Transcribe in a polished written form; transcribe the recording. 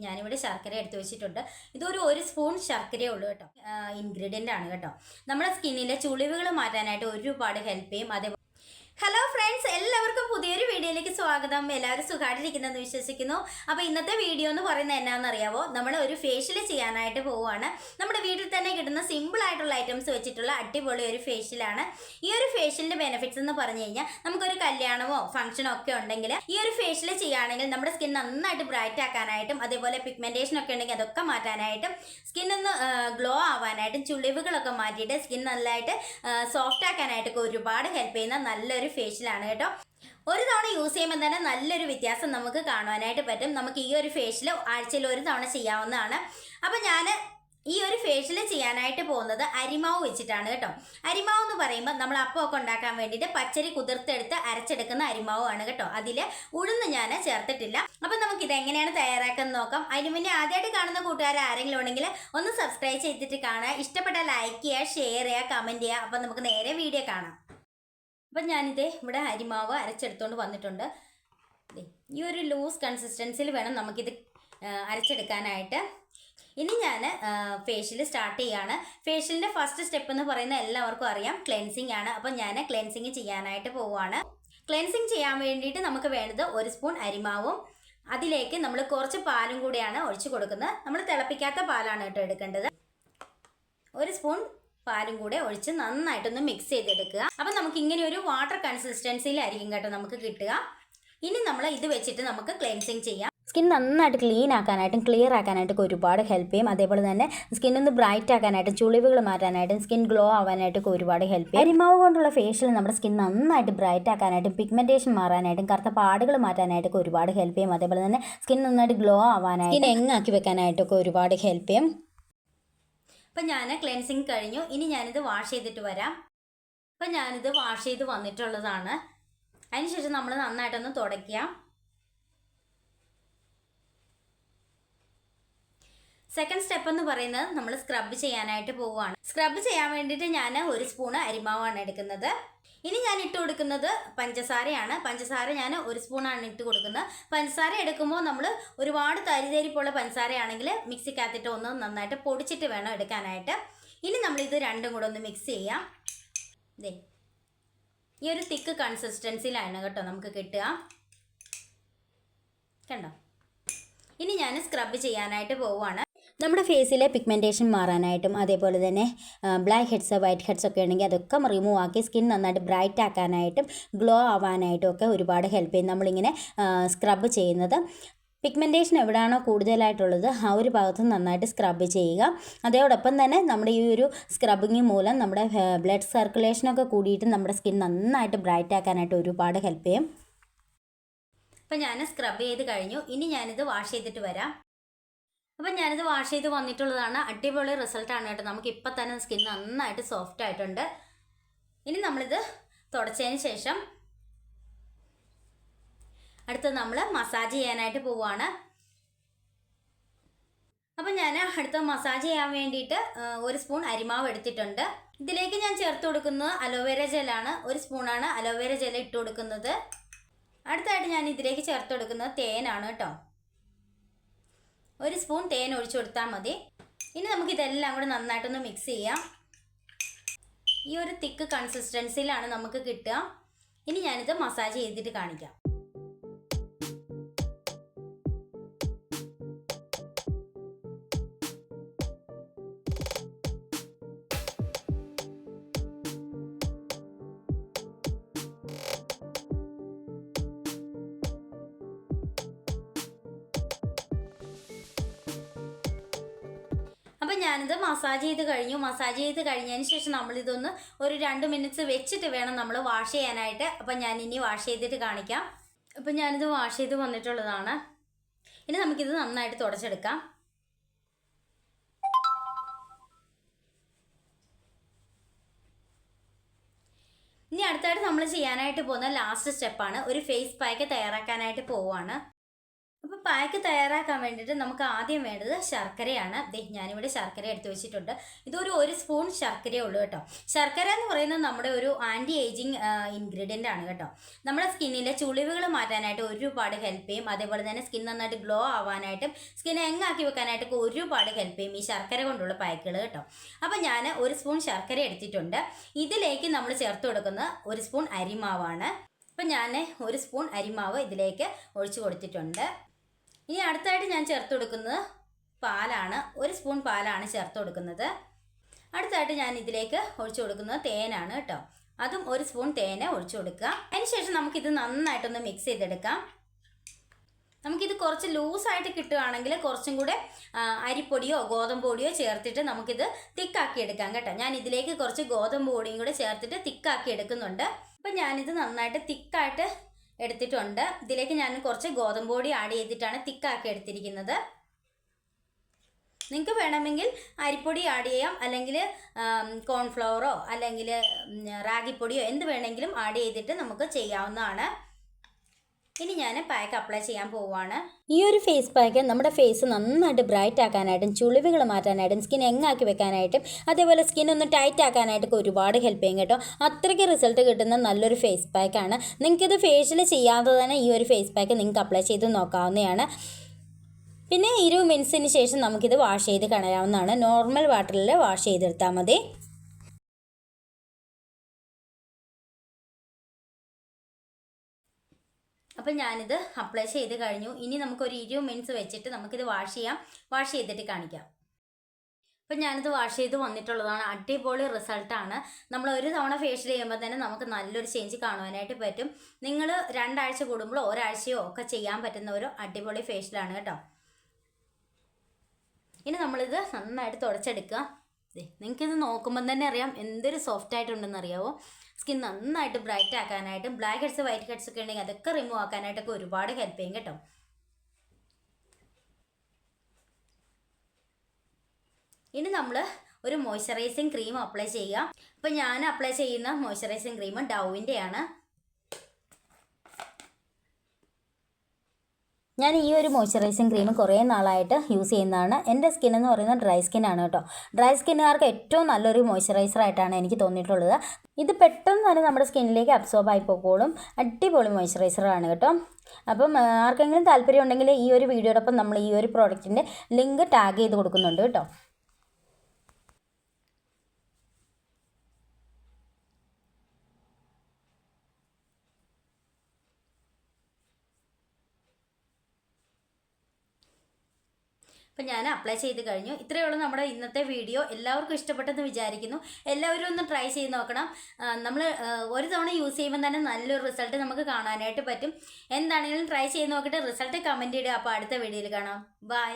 ഞാനിവിടെ ശർക്കര എടുത്ത് വെച്ചിട്ടുണ്ട്. ഒരു സ്പൂൺ ശർക്കരയേ ഉള്ളൂ കേട്ടോ. ഇൻഗ്രീഡിയൻ്റ് ആണ് കേട്ടോ. നമ്മുടെ സ്കിന്നിലെ ചുളിവുകൾ മാറ്റാനായിട്ട് ഒരുപാട് ഹെൽപ്പ് ചെയ്യും. അതേപോലെ ഹലോ ഫ്രണ്ട്സ്, എല്ലാവർക്കും പുതിയൊരു വീഡിയോയിലേക്ക് സ്വാഗതം. എല്ലാവരും സുഖമായിട്ടിരിക്കുന്നെന്ന് വിശ്വസിക്കുന്നു. അപ്പോൾ ഇന്നത്തെ വീഡിയോ എന്ന് പറയുന്നത് എന്നാണെന്നറിയാവോ, നമ്മൾ ഒരു ഫേഷ്യൽ ചെയ്യാനായിട്ട് പോവുകയാണ്. നമ്മുടെ വീട്ടിൽ തന്നെ കിട്ടുന്ന സിമ്പിൾ ആയിട്ടുള്ള ഐറ്റംസ് വെച്ചിട്ടുള്ള അടിപൊളി ഒരു ഫേഷ്യലാണ്. ഈ ഒരു ഫേഷ്യലിൻ്റെ ബെനിഫിറ്റ്സ് എന്ന് പറഞ്ഞു കഴിഞ്ഞാൽ, നമുക്കൊരു കല്യാണമോ ഫംഗ്ഷനോ ഒക്കെ ഉണ്ടെങ്കിൽ ഈ ഒരു ഫേഷ്യൽ ചെയ്യുകയാണെങ്കിൽ നമ്മുടെ സ്കിൻ നന്നായിട്ട് ബ്രൈറ്റ് ആക്കാനായിട്ടും അതേപോലെ പിഗ്മെൻറ്റേഷൻ ഒക്കെ ഉണ്ടെങ്കിൽ അതൊക്കെ മാറ്റാനായിട്ടും സ്കിന്നൊന്ന് ഗ്ലോ ആവാനായിട്ടും ചുളിവുകളൊക്കെ മാറ്റിയിട്ട് സ്കിൻ നല്ലതായിട്ട് സോഫ്റ്റ് ആക്കാനായിട്ടൊക്കെ ഒരുപാട് ഹെൽപ്പ് ചെയ്യുന്ന നല്ലൊരു ഫേഷ്യലാണ് കേട്ടോ. ഒരു തവണ യൂസ് ചെയ്യുമ്പോൾ തന്നെ നല്ലൊരു വ്യത്യാസം നമുക്ക് കാണുവാനായിട്ട് പറ്റും. നമുക്ക് ഈ ഒരു ഫേഷ്യൽ ആഴ്ചയിൽ ഒരു തവണ ചെയ്യാവുന്നതാണ്. അപ്പം ഞാൻ ഈ ഒരു ഫേഷ്യൽ ചെയ്യാനായിട്ട് പോകുന്നത് അരിമാവ് വെച്ചിട്ടാണ് കേട്ടോ. അരിമാവ് എന്ന് പറയുമ്പോൾ നമ്മൾ അപ്പമൊക്കെ ഉണ്ടാക്കാൻ വേണ്ടിയിട്ട് പച്ചരി കുതിർത്തെടുത്ത് അരച്ചെടുക്കുന്ന അരിമാവാണ് കേട്ടോ. അതിൽ ഉഴുന്ന് ഞാൻ ചേർത്തിട്ടില്ല. അപ്പം നമുക്കിത് എങ്ങനെയാണ് തയ്യാറാക്കുന്നത് നോക്കാം. അതിന് മുന്നേ ആദ്യമായിട്ട് കാണുന്ന കൂട്ടുകാർ ആരെങ്കിലും ഉണ്ടെങ്കിൽ ഒന്ന് സബ്സ്ക്രൈബ് ചെയ്തിട്ട് കാണുക. ഇഷ്ടപ്പെട്ട ലൈക്ക് ചെയ്യുക, ഷെയർ ചെയ്യുക, കമൻറ്റ് ചെയ്യുക. അപ്പം നമുക്ക് നേരെ വീഡിയോ കാണാം. അപ്പം ഞാനിത് ഇവിടെ അരിമാവ് അരച്ചെടുത്തുകൊണ്ട് വന്നിട്ടുണ്ട്. ഈ ഒരു ലൂസ് കൺസിസ്റ്റൻസിയിൽ വേണം നമുക്കിത് അരച്ചെടുക്കാനായിട്ട്. ഇനി ഞാൻ ഫേഷ്യൽ സ്റ്റാർട്ട് ചെയ്യുകയാണ്. ഫേഷ്യലിൻ്റെ ഫസ്റ്റ് സ്റ്റെപ്പ് എന്ന് പറയുന്നത് എല്ലാവർക്കും അറിയാം, ക്ലെൻസിങ് ആണ്. അപ്പം ഞാൻ ക്ലെൻസിങ് ചെയ്യാനായിട്ട് പോവുകയാണ്. ക്ലെൻസിങ് ചെയ്യാൻ വേണ്ടിയിട്ട് നമുക്ക് വേണ്ടത് ഒരു സ്പൂൺ അരിമാവും അതിലേക്ക് നമ്മൾ കുറച്ച് പാലും കൂടിയാണ് ഒഴിച്ചു കൊടുക്കുന്നത്. നമ്മൾ തിളപ്പിക്കാത്ത പാലാണ് കേട്ടോ എടുക്കേണ്ടത്. ഒരു സ്പൂൺ പാലും കൂടെ ഒഴിച്ച് നന്നായിട്ടൊന്ന് മിക്സ് ചെയ്തെടുക്കുക. അപ്പം നമുക്ക് ഇങ്ങനെ ഒരു വാട്ടർ കൺസിസ്റ്റൻസിയിലായിരിക്കും കേട്ടോ നമുക്ക് കിട്ടുക. ഇനി നമ്മൾ ഇത് വെച്ചിട്ട് നമുക്ക് ക്ലെൻസിങ് ചെയ്യാം. സ്കിൻ നന്നായിട്ട് ക്ലീൻ ആക്കാനായിട്ടും ക്ലിയർ ആക്കാനായിട്ടൊക്കെ ഒരുപാട് ഹെൽപ്പ് ചെയ്യും. അതേപോലെ തന്നെ സ്കിന്നൊന്ന് ബ്രൈറ്റ് ആക്കാനായിട്ടും ചുളിവുകൾ മാറ്റാനായിട്ടും സ്കിൻ ഗ്ലോ ആവാനായിട്ടൊക്കെ ഒരുപാട് ഹെൽപ്പ് ചെയ്യും. അരിമാവ് കൊണ്ടുള്ള ഫേഷ്യൽ നമ്മുടെ സ്കിൻ നന്നായിട്ട് ബ്രൈറ്റ് ആക്കാനായിട്ടും പിഗ്മെൻറ്റേഷൻ മാറാനായിട്ടും കറുത്ത പാടുകൾ മാറ്റാനായിട്ടൊക്കെ ഒരുപാട് ഹെൽപ്പ് ചെയ്യും. അതേപോലെ തന്നെ സ്കിൻ നന്നായിട്ട് ഗ്ലോ ആവാനായിട്ട് സ്കിൻ എങ്ങാക്കി വെക്കാനായിട്ടൊക്കെ ഒരുപാട് ഹെൽപ്പ് ചെയ്യും. അപ്പം ഞാൻ ക്ലെൻസിങ് കഴിഞ്ഞു. ഇനി ഞാനിത് വാഷ് ചെയ്തിട്ട് വരാം. അപ്പം ഞാനിത് വാഷ് ചെയ്ത് വന്നിട്ടുള്ളതാണ്. അതിനുശേഷം നമ്മൾ നന്നായിട്ടൊന്ന് തുടയ്ക്കുക. സെക്കൻഡ് സ്റ്റെപ്പ് എന്ന് പറയുന്നത് നമ്മൾ സ്ക്രബ് ചെയ്യാനായിട്ട് പോവുകയാണ്. സ്ക്രബ് ചെയ്യാൻ വേണ്ടിയിട്ട് ഞാൻ ഒരു സ്പൂണ് അരിമാവാണ് എടുക്കുന്നത്. ഇനി ഞാൻ ഇട്ട് കൊടുക്കുന്നത് പഞ്ചസാരയാണ്. പഞ്ചസാര ഞാൻ ഒരു സ്പൂണാണ് ഇട്ട് കൊടുക്കുന്നത്. പഞ്ചസാര എടുക്കുമ്പോൾ നമ്മൾ ഒരുപാട് തരിതരിപ്പുള്ള പഞ്ചസാരയാണെങ്കിൽ മിക്സിക്കകത്തിട്ട് ഒന്ന് നന്നായിട്ട് പൊടിച്ചിട്ട് വേണം എടുക്കാനായിട്ട്. ഇനി നമ്മളിത് രണ്ടും കൂടെ ഒന്ന് മിക്സ് ചെയ്യാം. ഈ ഒരു തിക്ക് കൺസിസ്റ്റൻസിയിലാണ് കേട്ടോ നമുക്ക് കിട്ടുക. കണ്ടോ? ഇനി ഞാൻ സ്ക്രബ് ചെയ്യാനായിട്ട് പോവുകയാണ്. നമ്മുടെ ഫേസിലെ പിഗ്മെൻറ്റേഷൻ മാറാനായിട്ടും അതേപോലെ തന്നെ ബ്ലാക്ക് ഹെഡ്സ് വൈറ്റ് ഹെഡ്സ് ഒക്കെ ഉണ്ടെങ്കിൽ അതൊക്കെ റിമൂവ് ആക്കി സ്കിൻ നന്നായിട്ട് ബ്രൈറ്റ് ആക്കാനായിട്ടും ഗ്ലോ ആവാനായിട്ടും ഒക്കെ ഒരുപാട് ഹെൽപ്പ് ചെയ്യും നമ്മളിങ്ങനെ സ്ക്രബ് ചെയ്യുന്നത്. പിഗ്മെൻറ്റേഷൻ എവിടെയാണോ കൂടുതലായിട്ടുള്ളത് ആ ഒരു ഭാഗത്ത് നന്നായിട്ട് സ്ക്രബ് ചെയ്യുക. അതോടൊപ്പം തന്നെ നമ്മുടെ ഈ ഒരു സ്ക്രബിങ് മൂലം നമ്മുടെ ബ്ലഡ് സർക്കുലേഷനൊക്കെ കൂടിയിട്ട് നമ്മുടെ സ്കിൻ നന്നായിട്ട് ബ്രൈറ്റ് ആക്കാനായിട്ട് ഒരുപാട് ഹെൽപ്പ് ചെയ്യും. അപ്പം ഞാൻ സ്ക്രബ് ചെയ്ത് കഴിഞ്ഞു. ഇനി ഞാനിത് വാഷ് ചെയ്തിട്ട് വരാം. അപ്പം ഞാനിത് വാഷ് ചെയ്ത് വന്നിട്ടുള്ളതാണ്. അടിപൊളി റിസൾട്ടാണ് കേട്ടോ. നമുക്ക് ഇപ്പം തന്നെ സ്കിൻ നന്നായിട്ട് സോഫ്റ്റ് ആയിട്ടുണ്ട്. ഇനി നമ്മളിത് തുടച്ചതിന് ശേഷം അടുത്ത് നമ്മൾ മസാജ് ചെയ്യാനായിട്ട് പോവുകയാണ്. അപ്പം ഞാൻ അടുത്ത മസാജ് ചെയ്യാൻ വേണ്ടിയിട്ട് ഒരു സ്പൂൺ അരിമാവ് എടുത്തിട്ടുണ്ട്. ഇതിലേക്ക് ഞാൻ ചേർത്ത് കൊടുക്കുന്നത് അലോവേര ജെല്ലാണ്. ഒരു സ്പൂണാണ് അലോവേര ജെൽ ഇട്ട് കൊടുക്കുന്നത്. അടുത്തായിട്ട് ഞാൻ ഇതിലേക്ക് ചേർത്ത് കൊടുക്കുന്നത് തേനാണ് കേട്ടോ. ഒരു സ്പൂൺ തേൻ ഒഴിച്ചു കൊടുത്താൽ മതി. ഇനി നമുക്കിതെല്ലാം കൂടെ നന്നായിട്ടൊന്ന് മിക്സ് ചെയ്യാം. ഈ ഒരു തിക്ക് കൺസിസ്റ്റൻസിയിലാണ് നമുക്ക് കിട്ടുക. ഇനി ഞാനിത് മസാജ് ചെയ്തിട്ട് കാണിക്കാം. അപ്പം ഞാനിത് മസാജ് ചെയ്ത് കഴിഞ്ഞു. മസാജ് ചെയ്ത് കഴിഞ്ഞതിന് ശേഷം നമ്മളിതൊന്ന് ഒരു 2 മിനിറ്റ്സ് വെച്ചിട്ട് വേണം നമ്മൾ വാഷ് ചെയ്യാനായിട്ട്. അപ്പം ഞാനിനി വാഷ് ചെയ്തിട്ട് കാണിക്കാം. അപ്പം ഞാനിത് വാഷ് ചെയ്ത് വന്നിട്ടുള്ളതാണ്. ഇനി നമുക്കിത് നന്നായിട്ട് തുടച്ചെടുക്കാം. ഇനി അടുത്തായിട്ട് നമ്മൾ ചെയ്യാനായിട്ട് പോകുന്ന ലാസ്റ്റ് സ്റ്റെപ്പാണ്. ഒരു ഫേസ് പാക്ക് തയ്യാറാക്കാനായിട്ട് പോവുകയാണ്. അപ്പോൾ പായ്ക്ക് തയ്യാറാക്കാൻ വേണ്ടിയിട്ട് നമുക്ക് ആദ്യം വേണ്ടത് ശർക്കരയാണ്. ഞാനിവിടെ ശർക്കര എടുത്തു വെച്ചിട്ടുണ്ട്. ഒരു സ്പൂൺ ശർക്കരയേ ഉള്ളൂ കേട്ടോ. ശർക്കര എന്ന് പറയുന്നത് നമ്മുടെ ഒരു ആൻറ്റി ഏജിങ് ഇൻഗ്രീഡിയൻ്റ് ആണ് കേട്ടോ. നമ്മുടെ സ്കിന്നിലെ ചുളിവുകൾ മാറ്റാനായിട്ട് ഒരുപാട് ഹെൽപ്പ് ചെയ്യും. അതേപോലെ തന്നെ സ്കിൻ നന്നായിട്ട് ഗ്ലോ ആവാനായിട്ടും സ്കിൻ എങ്ങാക്കി വെക്കാനായിട്ടൊക്കെ ഒരുപാട് ഹെൽപ്പ് ചെയ്യും ഈ ശർക്കര കൊണ്ടുള്ള പായ്ക്കുകൾ കേട്ടോ. അപ്പോൾ ഞാൻ ഒരു സ്പൂൺ ശർക്കര എടുത്തിട്ടുണ്ട്. ഇതിലേക്ക് നമ്മൾ ചേർത്ത് കൊടുക്കുന്ന ഒരു സ്പൂൺ അരിമാവാണ്. അപ്പം ഞാൻ ഒരു സ്പൂൺ അരിമാവ് ഇതിലേക്ക് ഒഴിച്ചു കൊടുത്തിട്ടുണ്ട്. ഇനി അടുത്തായിട്ട് ഞാൻ ചേർത്ത് കൊടുക്കുന്നത് പാലാണ്. ഒരു സ്പൂൺ പാലാണ് ചേർത്ത് കൊടുക്കുന്നത്. അടുത്തായിട്ട് ഞാൻ ഇതിലേക്ക് ഒഴിച്ചു കൊടുക്കുന്നത് തേനാണ് കേട്ടോ. അതും ഒരു സ്പൂൺ തേന് ഒഴിച്ചു കൊടുക്കുക. അതിനുശേഷം നമുക്കിത് നന്നായിട്ടൊന്ന് മിക്സ് ചെയ്തെടുക്കാം. നമുക്കിത് കുറച്ച് ലൂസായിട്ട് കിട്ടുകയാണെങ്കിൽ കുറച്ചും കൂടെ അരിപ്പൊടിയോ ഗോതമ്പ് പൊടിയോ ചേർത്തിട്ട് നമുക്കിത് തിക്കാക്കി എടുക്കാം കേട്ടോ. ഞാൻ ഇതിലേക്ക് കുറച്ച് ഗോതമ്പ് പൊടിയും കൂടെ ചേർത്തിട്ട് തിക്കാക്കി എടുക്കുന്നുണ്ട്. അപ്പം ഞാനിത് നന്നായിട്ട് തിക്കായിട്ട് എടുത്തിട്ടുണ്ട്. ഇതിലേക്ക് ഞാൻ കുറച്ച് ഗോതമ്പ് പൊടി ആഡ് ചെയ്തിട്ടാണ് തിക്കാക്കി എടുത്തിരിക്കുന്നത്. നിങ്ങൾക്ക് വേണമെങ്കിൽ അരിപ്പൊടി ആഡ് ചെയ്യാം, അല്ലെങ്കിൽ കോൺഫ്ലവറോ അല്ലെങ്കിൽ റാഗിപ്പൊടിയോ എന്ത് വേണമെങ്കിലും ആഡ് ചെയ്തിട്ട് നമുക്ക് ചെയ്യാവുന്നതാണ്. ഇനി ഞാൻ പാക്ക് അപ്ലൈ ചെയ്യാൻ പോവുകയാണ്. ഈ ഒരു ഫേസ് പാക്ക് നമ്മുടെ ഫേസ് നന്നായിട്ട് ബ്രൈറ്റ് ആക്കാനായിട്ടും ചുളിവുകൾ മാറ്റാനായിട്ടും സ്കിൻ എങ്ങാക്കി വെക്കാനായിട്ടും അതേപോലെ സ്കിൻ ഒന്ന് ടൈറ്റ് ആക്കാനായിട്ടൊക്കെ ഒരുപാട് ഹെൽപ്പ് ചെയ്യും കേട്ടോ. അത്രയ്ക്ക് റിസൾട്ട് കിട്ടുന്ന നല്ലൊരു ഫേസ് പാക്കാണ്. നിങ്ങൾക്കിത് ഫേഷ്യൽ ചെയ്യാതെ തന്നെ ഈ ഒരു ഫേസ് പാക്ക് നിങ്ങൾക്ക് അപ്ലൈ ചെയ്ത് നോക്കാവുന്നതാണ്. പിന്നെ 20 മിനിറ്റ്സിന് ശേഷം നമുക്കിത് വാഷ് ചെയ്ത് കളയാവുന്നതാണ്. നോർമൽ വാട്ടറിൽ വാഷ് ചെയ്തെടുത്താൽ മതി. അപ്പം ഞാനിത് അപ്ലൈ ചെയ്ത് കഴിഞ്ഞു. ഇനി നമുക്കൊരു 20 മിനിറ്റ്സ് വെച്ചിട്ട് നമുക്കിത് വാഷ് ചെയ്യാം. വാഷ് ചെയ്തിട്ട് കാണിക്കാം. അപ്പം ഞാനിത് വാഷ് ചെയ്ത് വന്നിട്ടുള്ളതാണ്. അടിപൊളി റിസൾട്ടാണ്. നമ്മൾ ഒരു തവണ ഫേഷ്യൽ ചെയ്യുമ്പോൾ തന്നെ നമുക്ക് നല്ലൊരു ചേഞ്ച് കാണുവാനായിട്ട് പറ്റും. നിങ്ങൾ 2 ആഴ്ച കൂടുമ്പോഴോ ഒരാഴ്ചയോ ഒക്കെ ചെയ്യാൻ പറ്റുന്ന ഒരു അടിപൊളി ഫേഷ്യലാണ് കേട്ടോ. ഇനി നമ്മളിത് നന്നായിട്ട് തുടച്ചെടുക്കുക. നിങ്ങൾക്കിത് നോക്കുമ്പോൾ തന്നെ അറിയാം എന്തൊരു സോഫ്റ്റ് ആയിട്ടുണ്ടെന്ന് അറിയാമോ. സ്കിൻ നന്നായിട്ട് ബ്രൈറ്റ് ആക്കാനായിട്ടും ബ്ലാക്ക് ഹെഡ്സ് വൈറ്റ് ഹെഡ്സ് ഒക്കെ ഉണ്ടെങ്കിൽ അതൊക്കെ റിമൂവ് ആക്കാനായിട്ടൊക്കെ ഒരുപാട് ഹെൽപ്പ് ചെയ്യും കേട്ടോ. ഇനി നമ്മൾ ഒരു മോയ്സ്ചറൈസിങ് ക്രീം അപ്ലൈ ചെയ്യുക. അപ്പോൾ ഞാൻ അപ്ലൈ ചെയ്യുന്ന മോയ്സ്ചറൈസിങ് ക്രീം ഡൗവിൻ്റെയാണ്. ഞാൻ ഈ ഒരു മോയ്സ്ചറൈസിങ് ക്രീം കുറേ നാളായിട്ട് യൂസ് ചെയ്യുന്നതാണ്. എൻ്റെ സ്കിൻ എന്ന് പറയുന്നത് ഡ്രൈ സ്കിന്നാണ് കേട്ടോ. ഡ്രൈ സ്കിന്നുകാർക്ക് ഏറ്റവും നല്ലൊരു മോയ്സ്ചറൈസറായിട്ടാണ് എനിക്ക് തോന്നിയിട്ടുള്ളത്. ഇത് പെട്ടെന്ന് തന്നെ നമ്മുടെ സ്കിന്നിലേക്ക് അബ്സോർബ് ആയി പോയിക്കോളും. അടിപൊളി മോയ്സ്ചറൈസറാണ് കേട്ടോ. അപ്പം ആർക്കെങ്കിലും താല്പര്യം ഉണ്ടെങ്കിൽ ഈ ഒരു വീഡിയോടൊപ്പം നമ്മൾ ഈ ഒരു പ്രോഡക്റ്റിൻ്റെ ലിങ്ക് ടാഗ് ചെയ്ത് കൊടുക്കുന്നുണ്ട് കേട്ടോ. അപ്പം ഞാൻ അപ്ലൈ ചെയ്ത് കഴിഞ്ഞു. ഇത്രയേ ഉള്ളൂ നമ്മുടെ ഇന്നത്തെ വീഡിയോ. എല്ലാവർക്കും ഇഷ്ടപ്പെട്ടെന്ന് വിചാരിക്കുന്നു. എല്ലാവരും ഒന്ന് ട്രൈ ചെയ്ത് നോക്കണം. നമ്മൾ ഒരു തവണ യൂസ് ചെയ്യുമ്പോൾ തന്നെ നല്ലൊരു റിസൾട്ട് നമുക്ക് കാണാനായിട്ട് പറ്റും. എന്താണെങ്കിലും ട്രൈ ചെയ്ത് നോക്കിയിട്ട് റിസൾട്ട് കമൻറ്റ് ഇടുക. അപ്പോൾ അടുത്ത വീഡിയോയിൽ കാണാം. ബൈ.